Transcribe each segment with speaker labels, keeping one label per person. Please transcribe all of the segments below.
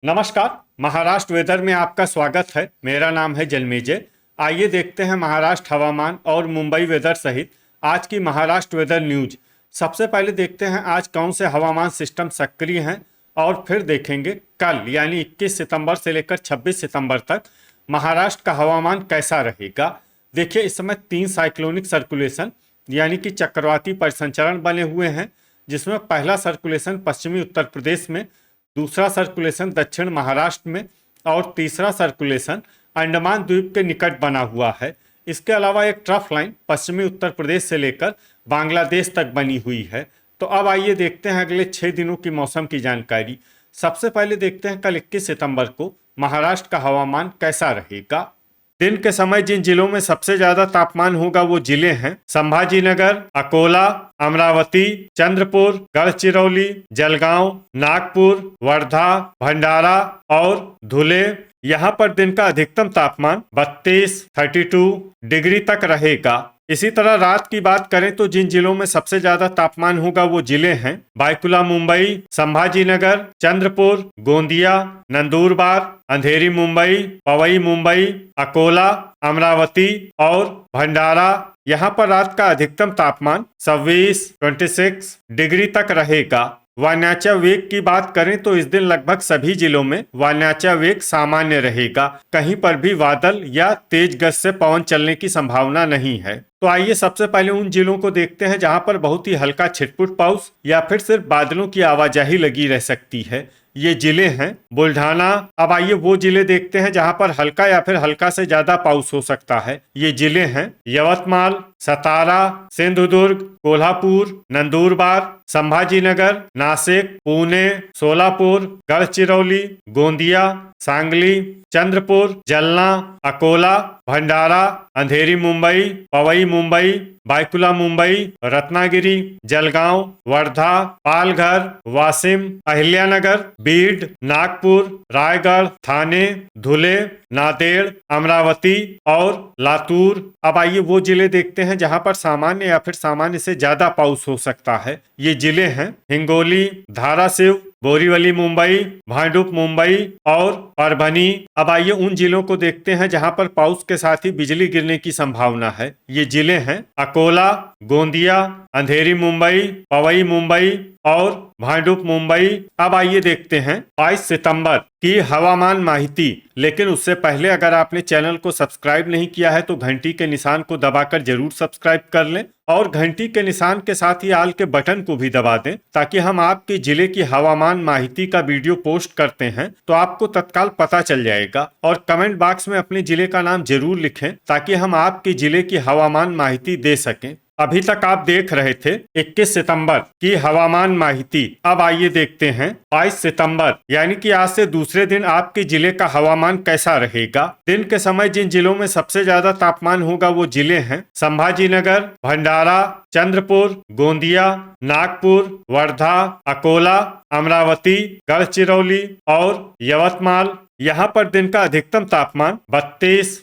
Speaker 1: नमस्कार। महाराष्ट्र वेदर में आपका स्वागत है। मेरा नाम है जन्मेजय। आइए देखते हैं महाराष्ट्र हवामान और मुंबई वेदर सहित आज की महाराष्ट्र वेदर न्यूज। सबसे पहले देखते हैं आज कौन से हवामान सिस्टम सक्रिय हैं और फिर देखेंगे कल यानी 21 सितंबर से लेकर 26 सितंबर तक महाराष्ट्र का हवामान कैसा रहेगा। देखिए, इस समय 3 साइक्लोनिक सर्कुलेशन यानी कि चक्रवाती परिसंचरण बने हुए हैं, जिसमें पहला सर्कुलेशन पश्चिमी उत्तर प्रदेश में, दूसरा सर्कुलेशन दक्षिण महाराष्ट्र में और तीसरा सर्कुलेशन अंडमान द्वीप के निकट बना हुआ है। इसके अलावा एक ट्रफ लाइन पश्चिमी उत्तर प्रदेश से लेकर बांग्लादेश तक बनी हुई है। तो अब आइए देखते हैं अगले 6 दिनों की मौसम की जानकारी। सबसे पहले देखते हैं कल 21 सितंबर को महाराष्ट्र का हवामान कैसा रहेगा। दिन के समय जिन जिलों में सबसे ज्यादा तापमान होगा वो जिले हैं संभाजीनगर, अकोला, अमरावती, चंद्रपुर, गढ़चिरौली, जलगांव, नागपुर, वर्धा, भंडारा और धुले। यहाँ पर दिन का अधिकतम तापमान 32 डिग्री तक रहेगा। इसी तरह रात की बात करें तो जिन जिलों में सबसे ज्यादा तापमान होगा वो जिले हैं बायकुला मुंबई, संभाजीनगर, चंद्रपुर, गोंदिया, नंदुरबार, अंधेरी मुंबई, पवई मुंबई, अकोला, अमरावती और भंडारा। यहाँ पर रात का अधिकतम तापमान 26 डिग्री तक रहेगा। वान्याचा वेग की बात करें तो इस दिन लगभग सभी जिलों में वान्याचा वेग सामान्य रहेगा। कहीं पर भी बादल या तेज गति से पवन चलने की संभावना नहीं है। तो आइए सबसे पहले उन जिलों को देखते हैं जहां पर बहुत ही हल्का छिटपुट पाउस या फिर सिर्फ बादलों की आवाजाही लगी रह सकती है। ये जिले हैं बुल्ढाना। अब आइए वो जिले देखते हैं जहां पर हल्का या फिर हल्का से ज्यादा पाउस हो सकता है। ये जिले हैं यवतमाल, सतारा, सिंधुदुर्ग, कोल्हापुर, नंदुरबार, संभाजीनगर, नासिक, पुणे, सोलापुर, गढ़चिरौली, गोंदिया, सांगली, चंद्रपुर, जलना, अकोला, भंडारा, अंधेरी मुंबई, पवई मुंबई, बायकुला मुंबई, रत्नागिरी, जलगांव, वर्धा, पालघर, वाशिम, अहिल्यानगर, बीड, नागपुर, रायगढ़, थाने, धुले, नांदेड़, अमरावती और लातूर। अब आइए वो जिले देखते हैं जहां पर सामान्य या फिर सामान्य से ज्यादा पाउस हो सकता है। ये जिले हैं हिंगोली, धाराशिव, बोरीवली मुंबई, भांडुप मुंबई और परभनी। अब आइए उन जिलों को देखते हैं जहां पर पाउस के साथ ही बिजली गिरने की संभावना है। ये जिले हैं अकोला, गोंदिया, अंधेरी मुंबई, पवई मुंबई और भांडुप मुंबई। अब आइए देखते हैं 22 सितंबर की हवामान माहिती। लेकिन उससे पहले अगर आपने चैनल को सब्सक्राइब नहीं किया है तो घंटी के निशान को दबाकर जरूर सब्सक्राइब कर लें और घंटी के निशान के साथ ही आल के बटन को भी दबा दें, ताकि हम आपके जिले की हवामान माहिती का वीडियो पोस्ट करते हैं तो आपको तत्काल पता चल जाएगा। और कमेंट बॉक्स में अपने जिले का नाम जरूर लिखें ताकि हम आपके जिले की हवामान माहिती दे सकें। अभी तक आप देख रहे थे 21 सितंबर की हवामान माहिती। अब आइए देखते हैं 22 सितंबर यानी कि आज से दूसरे दिन आपके जिले का हवामान कैसा रहेगा। दिन के समय जिन जिलों में सबसे ज्यादा तापमान होगा वो जिले हैं संभाजीनगर, भंडारा, चंद्रपुर, गोंदिया, नागपुर, वर्धा, अकोला, अमरावती, गढ़चिरौली और यवतमाल। यहाँ पर दिन का अधिकतम तापमान 32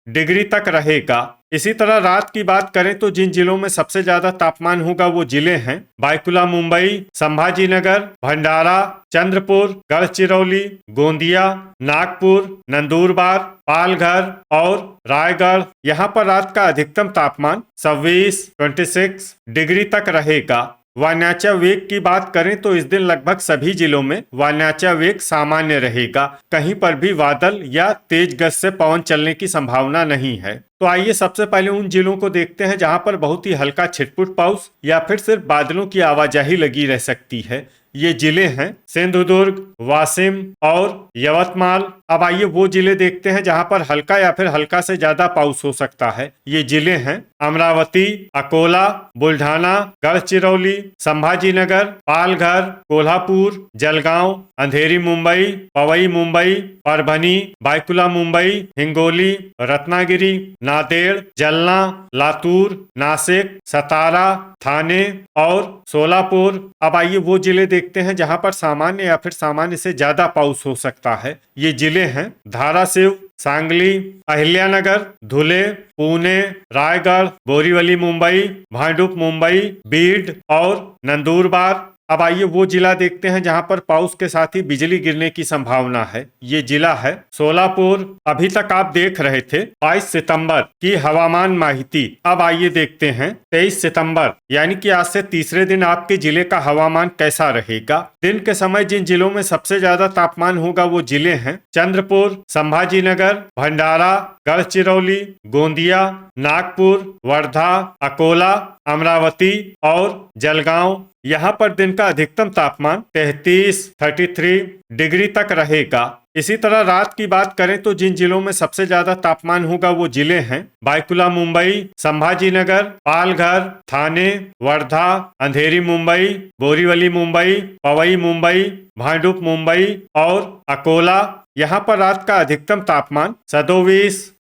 Speaker 1: डिग्री तक रहेगा। इसी तरह रात की बात करें तो जिन जिलों में सबसे ज्यादा तापमान होगा वो जिले हैं बायकुला मुंबई, संभाजीनगर, भंडारा, चंद्रपुर, गढ़चिरौली, गोंदिया, नागपुर, नंदुरबार, पालघर और रायगढ़। यहाँ पर रात का अधिकतम तापमान 26 डिग्री तक रहेगा। वान्याचा वेग की बात करें तो इस दिन लगभग सभी जिलों में वान्याचा वेग सामान्य रहेगा। कहीं पर भी बादल या तेज गति से पवन चलने की संभावना नहीं है। तो आइए सबसे पहले उन जिलों को देखते हैं जहां पर बहुत ही हल्का छिटपुट पाउस या फिर सिर्फ बादलों की आवाजाही लगी रह सकती है। ये जिले हैं सिंधुदुर्ग, वाशिम और यवतमाल। अब आइए वो जिले देखते हैं जहां पर हल्का या फिर हल्का से ज्यादा पाउस हो सकता है। ये जिले हैं अमरावती, अकोला, बुल्ढाना, गढ़चिरौली, संभाजीनगर, पालघर, कोल्हापुर, जलगांव, अंधेरी मुंबई, पवई मुंबई, परभनी, बायकुला मुंबई, हिंगोली, रत्नागिरी, नांदेड़, जलना, लातूर, नासिक, सतारा, थाने और सोलापुर। अब आइए वो जिले देखते हैं जहां पर सामान्य या फिर सामान्य से ज्यादा पाउस हो सकता है। ये जिले हैं धाराशिव, सांगली, अहिल्यानगर, धुले, पुणे, रायगढ़, बोरीवली मुंबई, भांडुप मुंबई, बीड और नंदुरबार। अब आइए वो जिला देखते हैं जहां पर पाउस के साथ ही बिजली गिरने की संभावना है। ये जिला है सोलापुर। अभी तक आप देख रहे थे 22 सितंबर की हवामान माहिती। अब आइए देखते हैं 23 सितंबर यानी कि आज से तीसरे दिन आपके जिले का हवामान कैसा रहेगा। दिन के समय जिन जिलों में सबसे ज्यादा तापमान होगा वो जिले हैं चंद्रपुर, संभाजीनगर, भंडारा, गढ़चिरौली, गोंदिया, नागपुर, वर्धा, अकोला, अमरावती और जलगांव। यहाँ पर दिन का अधिकतम तापमान 33 डिग्री तक रहेगा। इसी तरह रात की बात करें तो जिन जिलों में सबसे ज्यादा तापमान होगा वो जिले हैं बायकुला मुंबई, संभाजीनगर, पालघर, थाने, वर्धा, अंधेरी मुंबई, बोरीवली मुंबई, पवई मुंबई, भांडुप मुंबई और अकोला। यहाँ पर रात का अधिकतम तापमान 27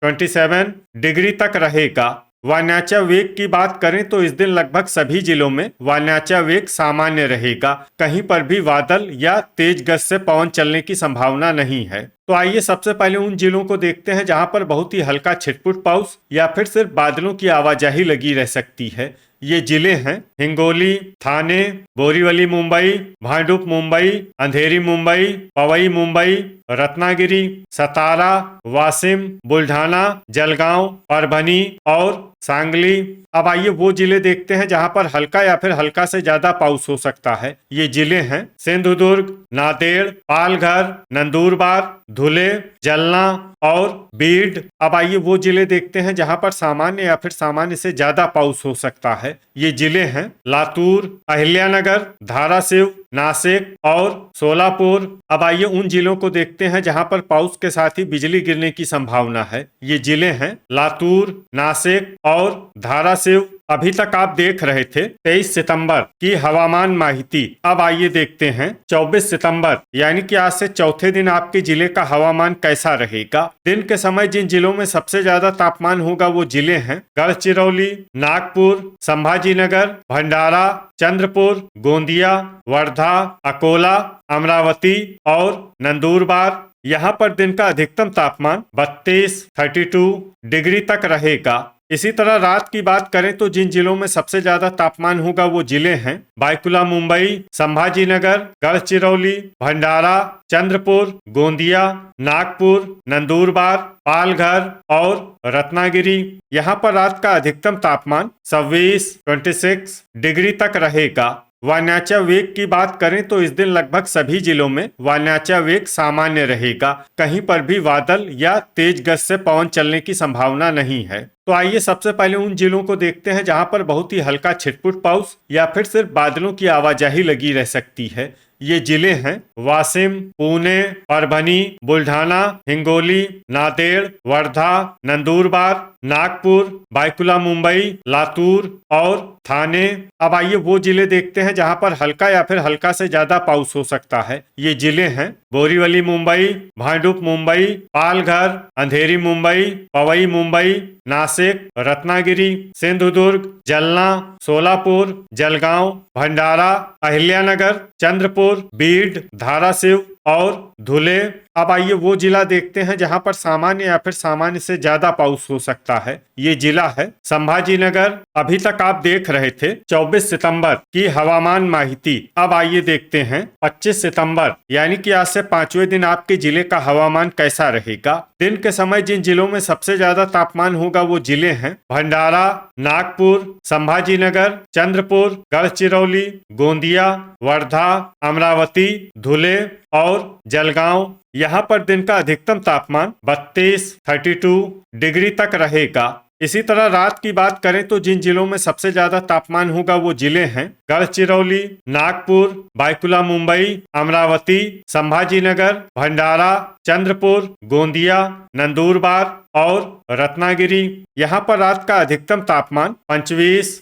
Speaker 1: डिग्री तक रहेगा। वायनाचा वेग की बात करें तो इस दिन लगभग सभी जिलों में वायनाचा वेग सामान्य रहेगा। कहीं पर भी बादल या तेज गति से पवन चलने की संभावना नहीं है। तो आइए सबसे पहले उन जिलों को देखते हैं जहां पर बहुत ही हल्का छिटपुट पाउस या फिर सिर्फ बादलों की आवाजाही लगी रह सकती है। ये जिले हैं हिंगोली, थाने, बोरीवली मुंबई, भांडुप मुंबई, अंधेरी मुंबई, पवई मुंबई, रत्नागिरी, सतारा, वाशिम, बुल्ढाना, जलगांव, परभनी और सांगली। अब आइए वो जिले देखते हैं जहां पर हल्का या फिर हल्का से ज्यादा पाउस हो सकता है। ये जिले हैं सिंधुदुर्ग, नांदेड़, पालघर, नंदुरबार, धुले, जलना और बीड। अब आइए वो जिले देखते हैं जहां पर सामान्य या फिर सामान्य से ज्यादा पाउस हो सकता है। ये जिले हैं लातूर, अहिल्यानगर, धाराशिव, नासिक और सोलापुर। अब आइए उन जिलों को देखते हैं जहां पर पाउस के साथ ही बिजली गिरने की संभावना है। ये जिले हैं लातूर, नासिक और धाराशिव। अभी तक आप देख रहे थे 23 सितंबर की हवामान माहिती। अब आइए देखते हैं 24 सितंबर यानी कि आज से चौथे दिन आपके जिले का हवामान कैसा रहेगा। दिन के समय जिन जिलों में सबसे ज्यादा तापमान होगा वो जिले हैं गढ़चिरौली, नागपुर, संभाजीनगर, भंडारा, चंद्रपुर, गोंदिया, वर्धा, अकोला, अमरावती और नंदुरबार। यहाँ पर दिन का अधिकतम तापमान 32 डिग्री तक रहेगा। इसी तरह रात की बात करें तो जिन जिलों में सबसे ज्यादा तापमान होगा वो जिले हैं बायकुला मुंबई, संभाजीनगर, गढ़चिरौली, भंडारा, चंद्रपुर, गोंदिया, नागपुर, नंदुरबार, पालघर और रत्नागिरी। यहाँ पर रात का अधिकतम तापमान 26 डिग्री तक रहेगा। वायनाचा वेग की बात करें तो इस दिन लगभग सभी जिलों में वायनाचा वेग सामान्य रहेगा। कहीं पर भी बादल या तेज गति से पवन चलने की संभावना नहीं है। तो आइए सबसे पहले उन जिलों को देखते हैं जहां पर बहुत ही हल्का छिटपुट पाउस या फिर सिर्फ बादलों की आवाजाही लगी रह सकती है। ये जिले हैं वाशिम, पुणे, परभनी, बुल्ढाना, हिंगोली, नांदेड़, वर्धा, नंदुरबार, नागपुर, बायकुला मुंबई, लातूर और थाने। अब आइए वो जिले देखते हैं जहां पर हल्का या फिर हल्का से ज्यादा पाउस हो सकता है। ये जिले हैं बोरीवली मुंबई, भांडुप मुंबई, पालघर, अंधेरी मुंबई, पवई मुंबई, नासिक, रत्नागिरी, सिंधुदुर्ग, जलना, सोलापुर, जलगांव, भंडारा, अहिल्यानगर, चंद्रपुर, बीड, धाराशिव और धुले। अब आइए वो जिला देखते हैं जहां पर सामान्य या फिर सामान्य से ज्यादा पाउस हो सकता है। ये जिला है संभाजीनगर। अभी तक आप देख रहे थे 24 सितंबर की हवामान माहिती। अब आइए देखते हैं 25 सितंबर यानी कि आज से पांचवें दिन आपके जिले का हवामान कैसा रहेगा। दिन के समय जिन जिलों में सबसे ज्यादा तापमान होगा वो जिले हैं भंडारा, नागपुर, संभाजीनगर, चंद्रपुर, गढ़चिरौली, गोंदिया, वर्धा, अमरावती, धुले और जलगांव। यहाँ पर दिन का अधिकतम तापमान 32 डिग्री तक रहेगा। इसी तरह रात की बात करें तो जिन जिलों में सबसे ज्यादा तापमान होगा वो जिले हैं गढ़चिरौली, नागपुर, बायकुला मुंबई, अमरावती, संभाजीनगर, भंडारा, चंद्रपुर, गोंदिया, नंदुरबार और रत्नागिरी। यहाँ पर रात का अधिकतम तापमान 25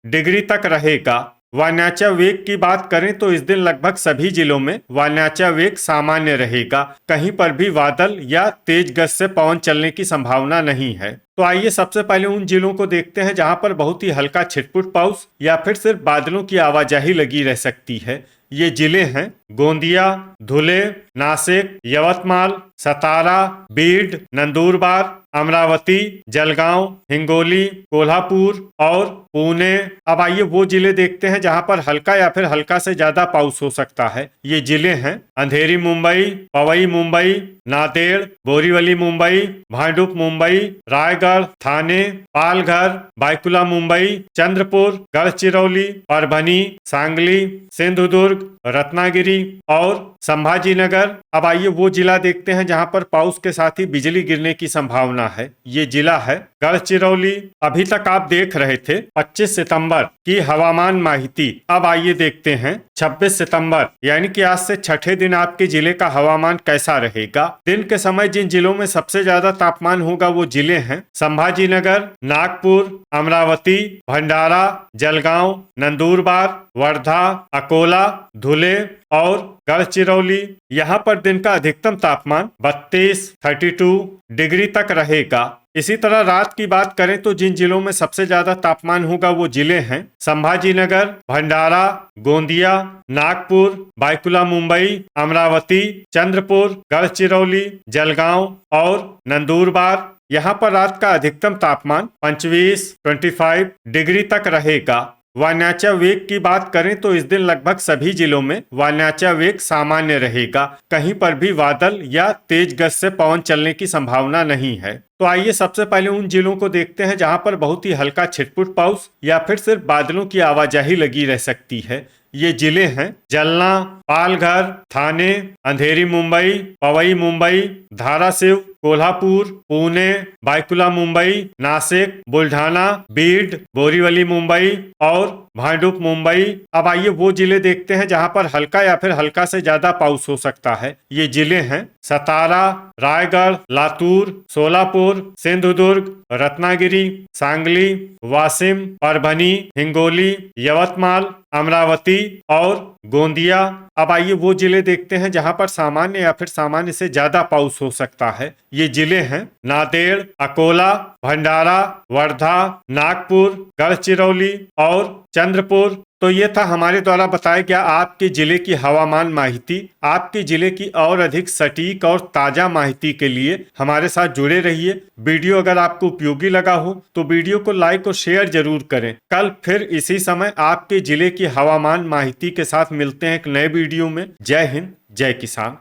Speaker 1: डिग्री तक रहेगा। वायनाचा वेग की बात करें तो इस दिन लगभग सभी जिलों में वायनाचा वेग सामान्य रहेगा। कहीं पर भी बादल या तेज गति से पवन चलने की संभावना नहीं है। तो आइए सबसे पहले उन जिलों को देखते हैं जहां पर बहुत ही हल्का छिटपुट पाउस या फिर सिर्फ बादलों की आवाजाही लगी रह सकती है। ये जिले हैं गोंदिया, धुले, नासिक, यवतमाल, सतारा, बीड, नंदुरबार, अमरावती, जलगांव, हिंगोली, कोल्हापुर और पुणे। अब आइए वो जिले देखते हैं जहां पर हल्का या फिर हल्का से ज्यादा पाउस हो सकता है। ये जिले हैं अंधेरी मुंबई, पवई मुंबई, नांदेड़, बोरीवली मुंबई, भांडुप मुंबई, रायगढ़, थाने, पालघर, बायकुला मुंबई, चंद्रपुर, गढ़चिरौली, परभनी, सांगली, सिंधुदुर्ग, रत्नागिरी और संभाजीनगर। अब आइए वो जिला देखते हैं जहां पर पाउस के साथ ही बिजली गिरने की संभावना है। ये जिला है गढ़चिरौली। अभी तक आप देख रहे थे 25 सितंबर की हवामान माहिती। अब आइए देखते हैं 26 सितंबर यानी कि आज से छठे दिन आपके जिले का हवामान कैसा रहेगा। दिन के समय जिन जिलों में सबसे ज्यादा तापमान होगा वो जिले हैं संभाजीनगर, नागपुर, अमरावती, भंडारा, जलगांव, नंदुरबार, वर्धा, अकोला, धुले और गढ़चिरौली। यहाँ पर दिन का अधिकतम तापमान 32 डिग्री तक रहेगा। इसी तरह रात की बात करें तो जिन जिलों में सबसे ज्यादा तापमान होगा वो जिले हैं संभाजीनगर, भंडारा, गोंदिया, नागपुर, बायकुला मुंबई, अमरावती, चंद्रपुर, गढ़चिरौली, जलगांव और नंदुरबार। यहाँ पर रात का अधिकतम तापमान 25 डिग्री तक रहेगा। वायनाचा वेग की बात करें तो इस दिन लगभग सभी जिलों में वायनाचा वेग सामान्य रहेगा। कहीं पर भी बादल या तेज गति से पवन चलने की संभावना नहीं है। तो आइए सबसे पहले उन जिलों को देखते हैं जहां पर बहुत ही हल्का छिटपुट पाउस या फिर सिर्फ बादलों की आवाजाही लगी रह सकती है। ये जिले हैं जलना, पालघर, थाने, अंधेरी मुंबई, पवई मुंबई, धाराशिव, कोल्हापुर, पुणे, बायकुला मुंबई, नासिक, बुल्ढाना, बीड, बोरीवली मुंबई और भांडुप मुंबई। अब आइए वो जिले देखते हैं जहां पर हल्का या फिर हल्का से ज्यादा पाउस हो सकता है। ये जिले हैं सतारा, रायगढ़, लातूर, सोलापुर, सिंधुदुर्ग, रत्नागिरी, सांगली, वाशिम, परभनी, हिंगोली, यवतमाल, अमरावती और गोंदिया। अब आइए वो जिले देखते हैं जहां पर सामान्य या फिर सामान्य से ज्यादा पाउस हो सकता है। ये जिले हैं नांदेड़, अकोला, भंडारा, वर्धा, नागपुर, गढ़चिरौली और चंद्रपुर। तो ये था हमारे द्वारा बताया गया आपके जिले की हवामान माहिती। आपके जिले की और अधिक सटीक और ताजा माहिती के लिए हमारे साथ जुड़े रहिए। वीडियो अगर आपको उपयोगी लगा हो तो वीडियो को लाइक और शेयर जरूर करें। कल फिर इसी समय आपके जिले की हवामान माहिती के साथ मिलते हैं एक नए वीडियो में। जय हिंद, जय किसान।